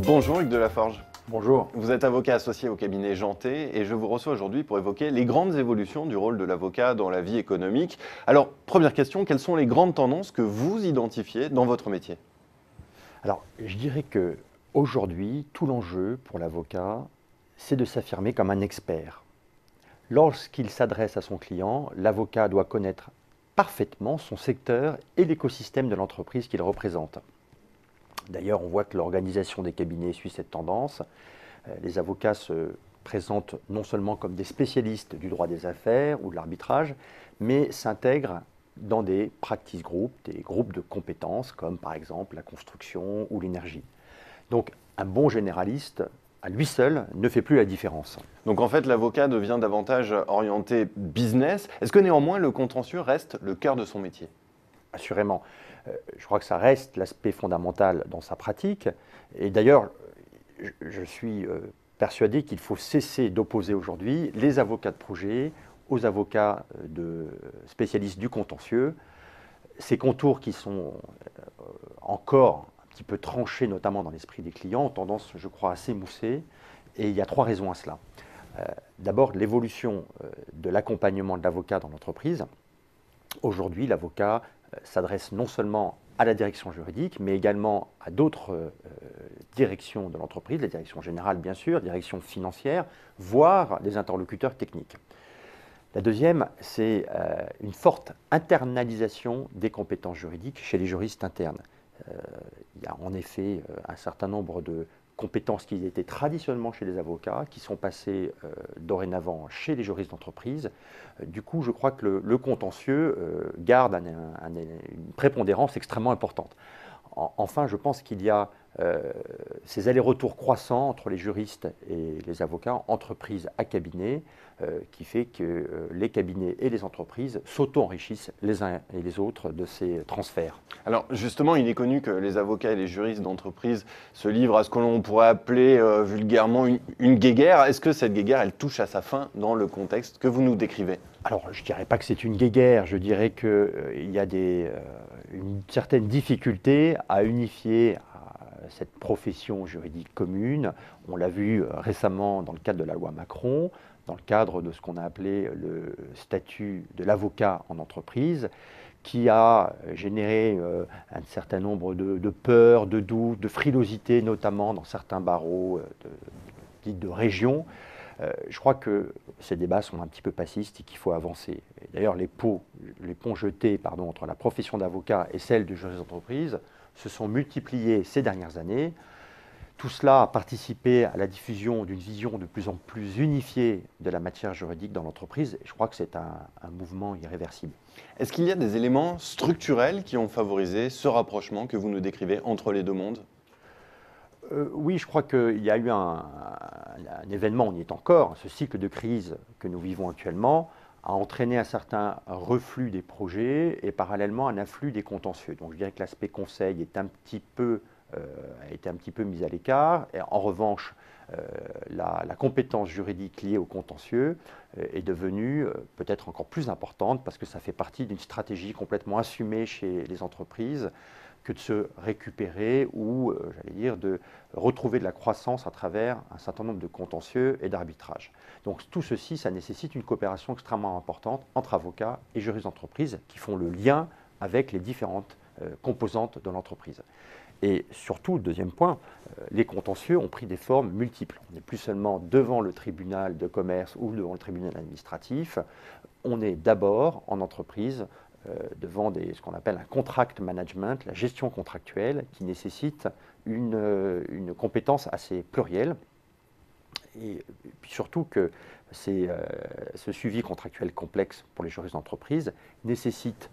Bonjour Hugues Delaforge. Bonjour. Vous êtes avocat associé au cabinet Janté et je vous reçois aujourd'hui pour évoquer les grandes évolutions du rôle de l'avocat dans la vie économique. Alors, première question, quelles sont les grandes tendances que vous identifiez dans votre métier? Alors, je dirais que aujourd'hui, tout l'enjeu pour l'avocat, c'est de s'affirmer comme un expert. Lorsqu'il s'adresse à son client, l'avocat doit connaître parfaitement son secteur et l'écosystème de l'entreprise qu'il représente. D'ailleurs, on voit que l'organisation des cabinets suit cette tendance. Les avocats se présentent non seulement comme des spécialistes du droit des affaires ou de l'arbitrage, mais s'intègrent dans des practice groups, des groupes de compétences comme par exemple la construction ou l'énergie. Donc un bon généraliste, à lui seul, ne fait plus la différence. Donc en fait, l'avocat devient davantage orienté business. Est-ce que néanmoins le contentieux reste le cœur de son métier? Assurément. Je crois que ça reste l'aspect fondamental dans sa pratique. Et d'ailleurs, je suis persuadé qu'il faut cesser d'opposer aujourd'hui les avocats de projet aux avocats spécialistes du contentieux. Ces contours qui sont encore un petit peu tranchés, notamment dans l'esprit des clients, ont tendance, je crois, à s'émousser. Et il y a trois raisons à cela. D'abord, l'évolution de l'accompagnement de l'avocat dans l'entreprise. Aujourd'hui, l'avocat s'adresse non seulement à la direction juridique, mais également à d'autres directions de l'entreprise, la direction générale bien sûr, direction financière, voire des interlocuteurs techniques. La deuxième, c'est une forte internalisation des compétences juridiques chez les juristes internes. Il y a en effet un certain nombre de compétences qui étaient traditionnellement chez les avocats, qui sont passées dorénavant chez les juristes d'entreprise. Du coup, je crois que le contentieux garde une prépondérance extrêmement importante. Enfin, je pense qu'il y a ces allers-retours croissants entre les juristes et les avocats, entreprise à cabinet, qui fait que les cabinets et les entreprises s'auto-enrichissent les uns et les autres de ces transferts. Alors justement, il est connu que les avocats et les juristes d'entreprise se livrent à ce que l'on pourrait appeler vulgairement une guéguerre. Est-ce que cette guéguerre, elle touche à sa fin dans le contexte que vous nous décrivez? Alors, je ne dirais pas que c'est une guéguerre, je dirais qu'il y a une certaine difficulté à unifier cette profession juridique commune. On l'a vu récemment dans le cadre de la loi Macron, dans le cadre de ce qu'on a appelé le statut de l'avocat en entreprise, qui a généré un certain nombre de peurs, de doutes, de frilosité, notamment dans certains barreaux dits de région. Je crois que ces débats sont un petit peu passistes et qu'il faut avancer. D'ailleurs, les ponts jetés entre la profession d'avocat et celle de juriste d'entreprise se sont multipliés ces dernières années. Tout cela a participé à la diffusion d'une vision de plus en plus unifiée de la matière juridique dans l'entreprise. Et je crois que c'est un mouvement irréversible. Est-ce qu'il y a des éléments structurels qui ont favorisé ce rapprochement que vous nous décrivez entre les deux mondes? Oui, je crois qu'il y a eu un événement, on y est encore, ce cycle de crise que nous vivons actuellement a entraîné un certain reflux des projets et parallèlement un afflux des contentieux. Donc je dirais que l'aspect conseil est a été un petit peu mis à l'écart. Et en revanche, la compétence juridique liée au contentieux est devenue peut-être encore plus importante parce que ça fait partie d'une stratégie complètement assumée chez les entreprises que de se récupérer ou, j'allais dire, de retrouver de la croissance à travers un certain nombre de contentieux et d'arbitrages. Donc tout ceci, ça nécessite une coopération extrêmement importante entre avocats et juristes d'entreprise qui font le lien avec les différentes composantes de l'entreprise. Et surtout, deuxième point, les contentieux ont pris des formes multiples. On n'est plus seulement devant le tribunal de commerce ou devant le tribunal administratif, on est d'abord en entreprise devant ce qu'on appelle un contract management, la gestion contractuelle, qui nécessite une compétence assez plurielle. Et puis surtout que ce suivi contractuel complexe pour les juristes d'entreprise nécessite,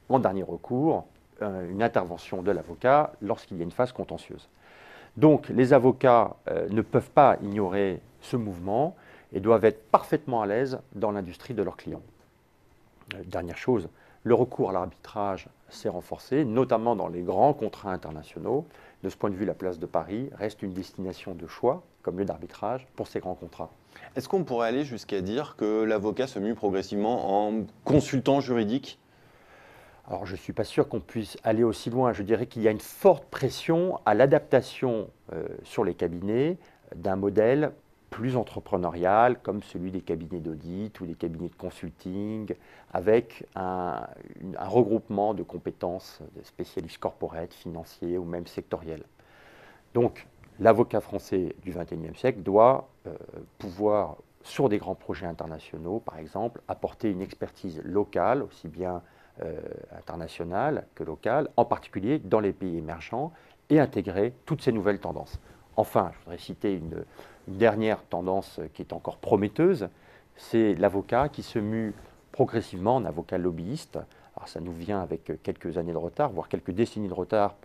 en dernier recours, une intervention de l'avocat lorsqu'il y a une phase contentieuse. Donc les avocats ne peuvent pas ignorer ce mouvement et doivent être parfaitement à l'aise dans l'industrie de leurs clients. Dernière chose, le recours à l'arbitrage s'est renforcé, notamment dans les grands contrats internationaux. De ce point de vue, la place de Paris reste une destination de choix comme lieu d'arbitrage pour ces grands contrats. Est-ce qu'on pourrait aller jusqu'à dire que l'avocat se mue progressivement en consultant juridique? Alors, je ne suis pas sûr qu'on puisse aller aussi loin. Je dirais qu'il y a une forte pression à l'adaptation sur les cabinets d'un modèle plus entrepreneurial, comme celui des cabinets d'audit ou des cabinets de consulting, avec un regroupement de compétences de spécialistes corporate, financiers ou même sectoriels. Donc, l'avocat français du XXIe siècle doit pouvoir, sur des grands projets internationaux, par exemple, apporter une expertise locale, aussi bien internationale que locale, en particulier dans les pays émergents, et intégrer toutes ces nouvelles tendances. Enfin, je voudrais citer une dernière tendance qui est encore prometteuse, c'est l'avocat qui se mue progressivement en avocat lobbyiste. Alors ça nous vient avec quelques années de retard, voire quelques décennies de retard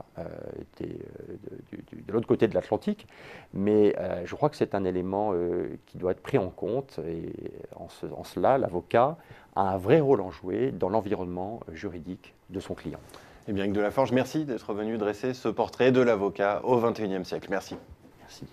de l'autre côté de l'Atlantique, mais je crois que c'est un élément qui doit être pris en compte, et en cela, l'avocat a un vrai rôle à jouer dans l'environnement juridique de son client. Eh bien, Hugues Delaforge, merci d'être venu dresser ce portrait de l'avocat au XXIe siècle. Merci. Merci.